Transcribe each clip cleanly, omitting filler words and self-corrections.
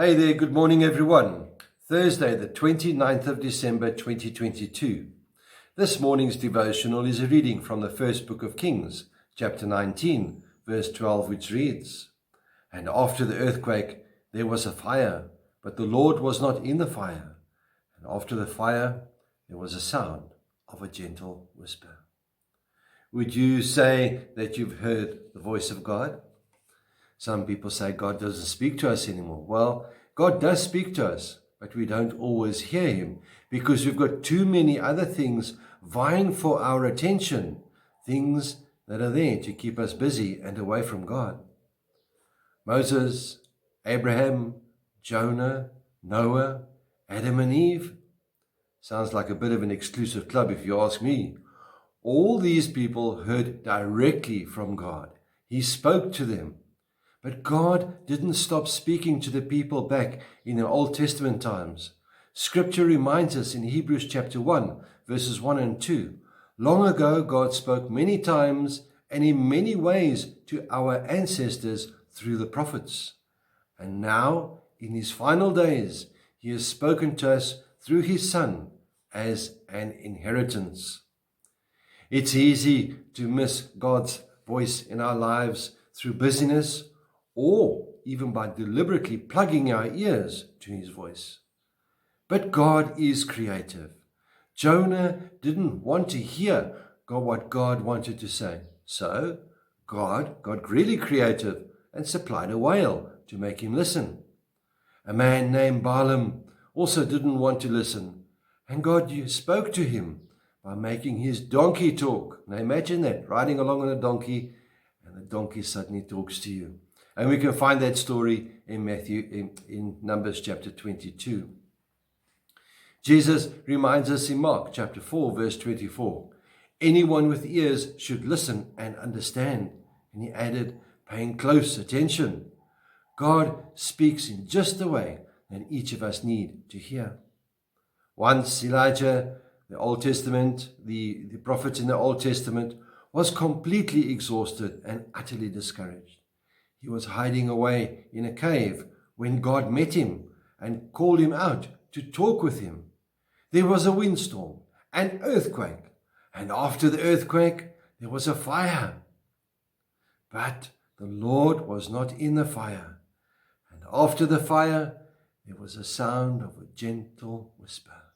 Hey there, good morning everyone. Thursday, the 29th of December 2022. This morning's devotional is a reading from the first book of Kings, chapter 19, verse 12, which reads, "And after the earthquake there was a fire, but the Lord was not in the fire. And after the fire there was a sound of a gentle whisper." Would you say that you've heard the voice of God? Some people say God doesn't speak to us anymore. Well, God does speak to us, but we don't always hear him because we've got too many other things vying for our attention, things that are there to keep us busy and away from God. Moses, Abraham, Jonah, Noah, Adam and Eve. Sounds like a bit of an exclusive club if you ask me. All these people heard directly from God. He spoke to them. But God didn't stop speaking to the people back in the Old Testament times. Scripture reminds us in Hebrews chapter 1, verses 1 and 2. Long ago, God spoke many times and in many ways to our ancestors through the prophets. And now, in his final days, he has spoken to us through his Son as an inheritance. It's easy to miss God's voice in our lives through busyness, or even by deliberately plugging our ears to his voice. But God is creative. Jonah didn't want to hear what God wanted to say. So God got really creative and supplied a whale to make him listen. A man named Balaam also didn't want to listen, and God spoke to him by making his donkey talk. Now imagine that, riding along on a donkey, and the donkey suddenly talks to you. And we can find that story in Numbers chapter 22. Jesus reminds us in Mark chapter 4, verse 24. Anyone with ears should listen and understand. And he added, paying close attention. God speaks in just the way that each of us need to hear. Once Elijah, the Old Testament, the prophet in the Old Testament, was completely exhausted and utterly discouraged. He was hiding away in a cave when God met him and called him out to talk with him. There was a windstorm, an earthquake, and after the earthquake, there was a fire. But the Lord was not in the fire. And after the fire, there was a sound of a gentle whisper.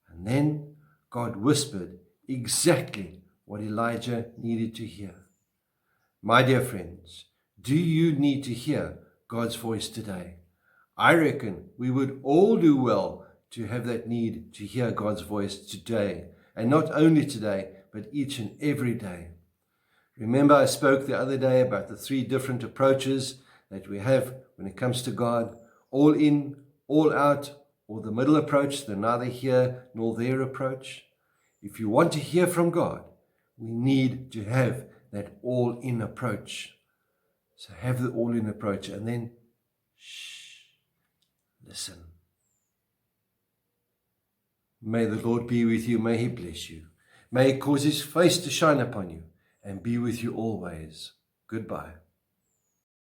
And then God whispered exactly what Elijah needed to hear. My dear friends, do you need to hear God's voice today? I reckon we would all do well to have that need to hear God's voice today, and not only today, but each and every day. Remember, I spoke the other day about the 3 different approaches that we have when it comes to God: all in, all out, or the middle approach, the neither here nor there approach. If you want to hear from God, we need to have that all-in approach. So have the all-in approach and then listen. May the Lord be with you. May he bless you. May he cause his face to shine upon you and be with you always. Goodbye.